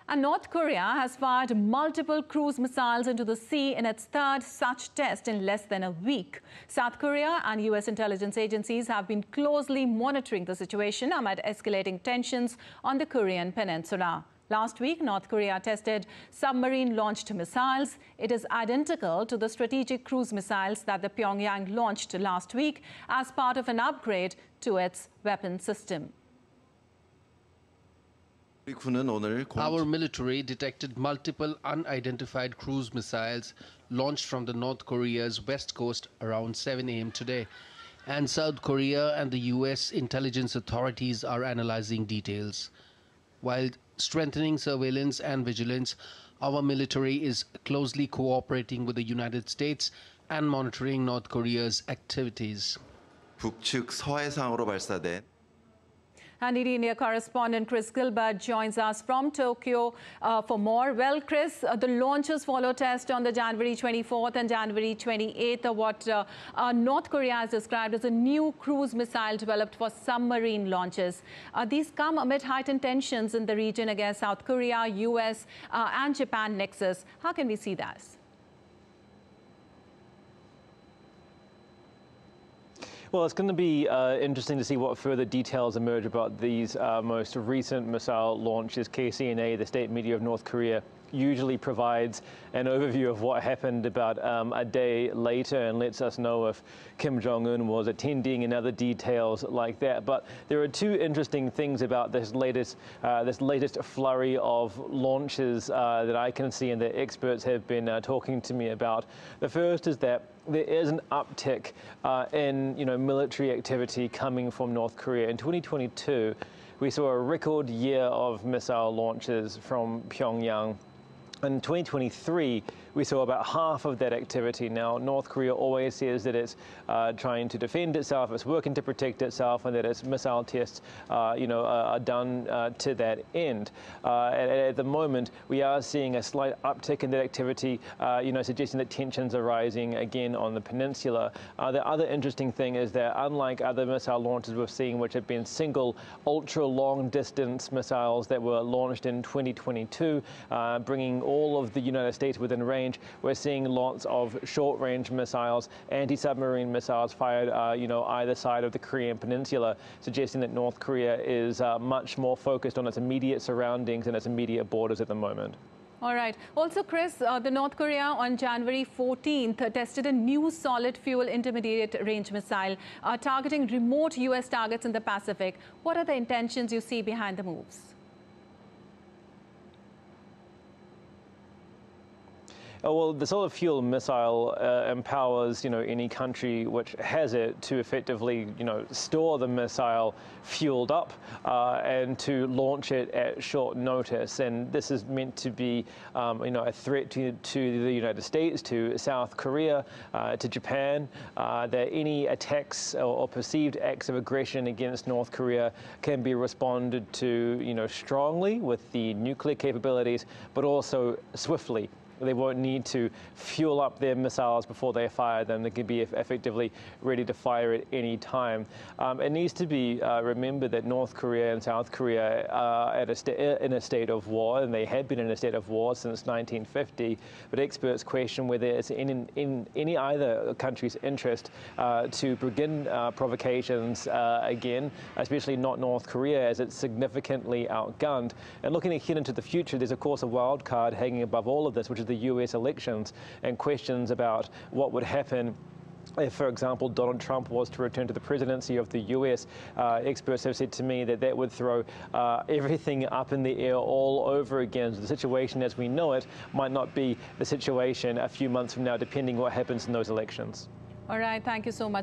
And North Korea has fired multiple cruise missiles into the sea in its third such test in less than a week. South Korea and US intelligence agencies have been closely monitoring the situation amid escalating tensions on the Korean peninsula. Last week, North Korea tested submarine-launched missiles. It is identical to the strategic cruise missiles that the Pyongyang launched last week as part of an upgrade to its weapon system. Our military detected multiple unidentified cruise missiles launched from the North Korea's west coast around 7 a.m. today. And South Korea and the US intelligence authorities are analyzing details. While strengthening surveillance and vigilance, our military is closely cooperating with the United States and monitoring North Korea's activities. 북측 서해상으로 발사된 And India correspondent Chris Gilbert joins us from Tokyo for more. Well, Chris, the launches follow tests on the January 24th and January 28th, what North Korea has described as a new cruise missile developed for submarine launches. These come amid heightened tensions in the region against South Korea, US and Japan nexus. How can we see that? Well, it's going to be interesting to see what further details emerge about these most recent missile launches. KCNA, the state media of North Korea, usually provides an overview of what happened about a day later and lets us know if Kim Jong-un was attending and other details like that. But there are two interesting things about this latest flurry of launches that I can see and that experts have been talking to me about. The first is that there is an uptick in military activity coming from North Korea. In 2022, we saw a record year of missile launches from Pyongyang. In 2023, we saw about half of that activity. Now, North Korea always says that it's trying to defend itself, it's working to protect itself, and that its missile tests, are done to that end. At the moment, we are seeing a slight uptick in that activity, suggesting that tensions are rising again on the peninsula. The other interesting thing is that unlike other missile launches we've seen, which have been single ultra-long distance missiles that were launched in 2022, bringing all of the United States within range, we're seeing lots of short-range missiles, anti-submarine missiles fired, either side of the Korean peninsula, suggesting that North Korea is much more focused on its immediate surroundings and its immediate borders at the moment. All right. Also, Chris, the North Korea on January 14th tested a new solid-fuel intermediate-range missile targeting remote U.S. targets in the Pacific. What are the intentions you see behind the moves? Well, the solid fuel missile empowers, any country which has it to effectively, store the missile fueled up and to launch it at short notice. And this is meant to be, a threat to the United States, to South Korea, to Japan, that any attacks or perceived acts of aggression against North Korea can be responded to, strongly with the nuclear capabilities, but also swiftly. They won't need to fuel up their missiles before they fire them. They can be effectively ready to fire at any time. It needs to be remembered that North Korea and South Korea are in a state of war, and they had been in a state of war since 1950. But experts question whether it's in any either country's interest to begin provocations again, especially not North Korea, as it's significantly outgunned. And looking ahead into the future, there's of course a wild card hanging above all of this, which is the US elections, and questions about what would happen if, for example, Donald Trump was to return to the presidency of the US. Experts have said to me that that would throw everything up in the air all over again. So the situation as we know it might not be the situation a few months from now, depending what happens in those elections. All right. Thank you so much.